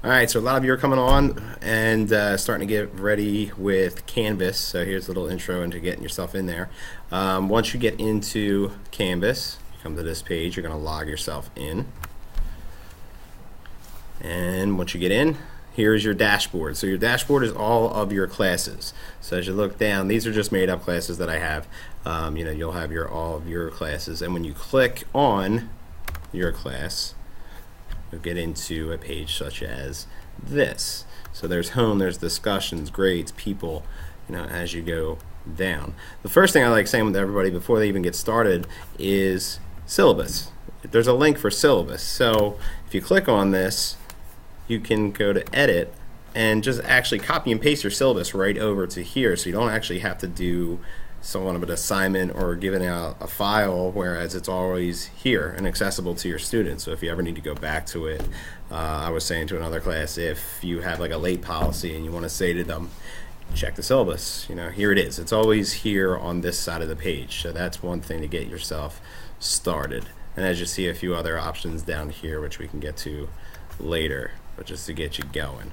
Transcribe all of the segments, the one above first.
All right, so a lot of you are coming on and starting to get ready with Canvas. So here's a little intro into getting yourself in there. Once you get into Canvas, you come to this page, you're going to log yourself in. And once you get in, here's your dashboard. So your dashboard is all of your classes. So as you look down, these are just made up classes that I have. You'll have all of your classes. And when you click on your class, you'll get into a page such as this. So there's home, there's discussions, grades, people, as you go down. The first thing I like saying with everybody before they even get started is syllabus. There's a link for syllabus. So if you click on this, you can go to edit and just actually copy and paste your syllabus right over to here, so you don't actually have to do somewhat of an assignment or giving out a file, whereas it's always here and accessible to your students. So if you ever need to go back to it, I was saying to another class, if you have like a late policy and you want to say to them, check the syllabus, here it is. It's always here on this side of the page. So that's one thing to get yourself started. And as you see, a few other options down here, which we can get to later, but just to get you going.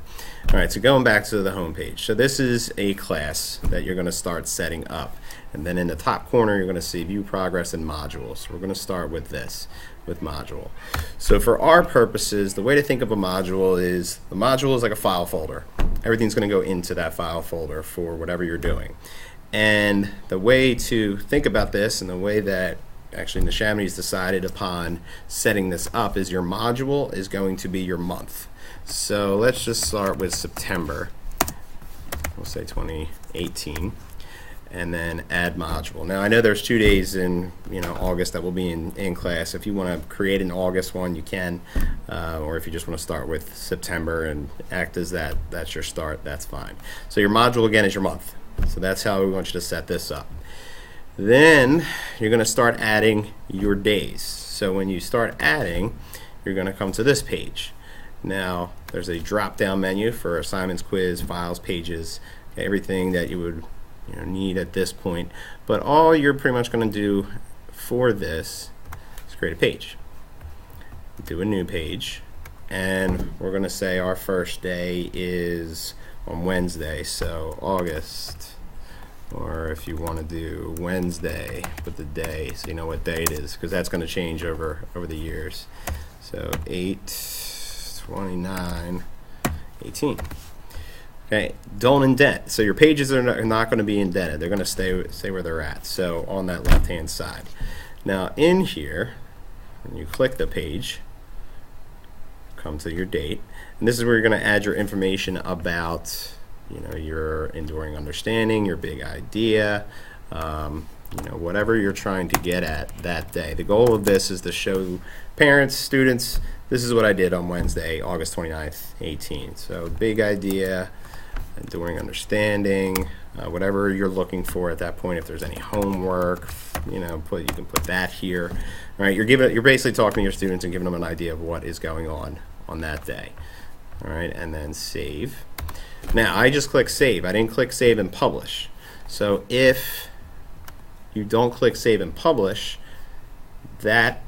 All right, so going back to the home page. So this is a class that you're going to start setting up. And then in the top corner, you're going to see view progress and modules. So we're going to start with this, with module. So for our purposes, the way to think of a module is, the module is like a file folder. Everything's going to go into that file folder for whatever you're doing. And the way to think about this, and the way that actually Neshaminy's decided upon setting this up, is your module is going to be your month. So let's just start with September. We'll say 2018, and then add module. Now I know there's 2 days in August that will be in class. If you want to create an August one, you can, or if you just want to start with September and act as that's your start, that's fine. So your module again is your month. So that's how we want you to set this up. Then you're going to start adding your days. So when you start adding, you're going to come to this page. Now there's a drop down menu for assignments, quiz, files, pages, everything that you would need at this point. But all you're pretty much going to do for this is create a page. Do a new page, and we're going to say our first day is on Wednesday, so August. Or if you want to do Wednesday, put the day so you know what day it is, because that's going to change over the years. So 8/29/18. Okay, don't indent. So your pages are not going to be indented. They're going to stay where they're at. So on that left-hand side. Now in here, when you click the page, come to your date, and this is where you're going to add your information about your enduring understanding, your big idea, whatever you're trying to get at that day. The goal of this is to show parents, students, this is what I did on Wednesday, August 29th, 18. So big idea, enduring understanding, whatever you're looking for at that point. If there's any homework, you can put that here. All right, you're basically talking to your students and giving them an idea of what is going on that day. All right, and then save. Now I just click save. I didn't click save and publish. So if you don't click save and publish, that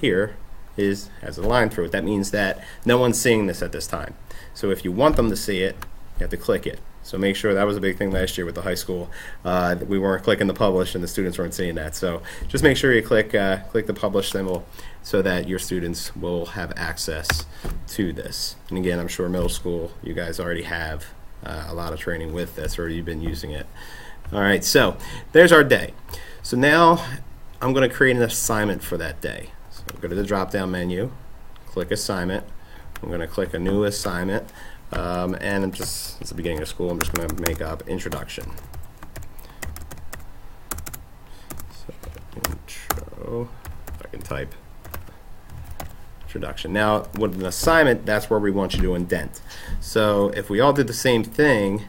here has a line through it. That means that no one's seeing this at this time. So if you want them to see it, you have to click it. So make sure, that was a big thing last year with the high school. We weren't clicking the publish and the students weren't seeing that. So just make sure you click the publish symbol so that your students will have access to this. And again, I'm sure middle school, you guys already have a lot of training with this, or you've been using it. All right, so there's our day. So now I'm going to create an assignment for that day. So go to the drop down menu, click assignment. I'm going to click a new assignment. And it's the beginning of school. I'm just going to make up introduction. So intro, if I can type introduction. Now with an assignment, that's where we want you to indent. So if we all did the same thing,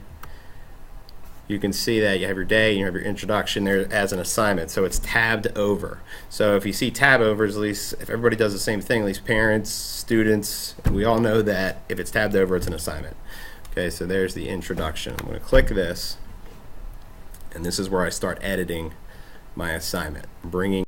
you can see that you have your day, you have your introduction there as an assignment, so it's tabbed over. So if you see tab overs, at least if everybody does the same thing, at least parents, students, we all know that if it's tabbed over, it's an assignment. Okay, so there's the introduction. I'm going to click this, and this is where I start editing my assignment, bringing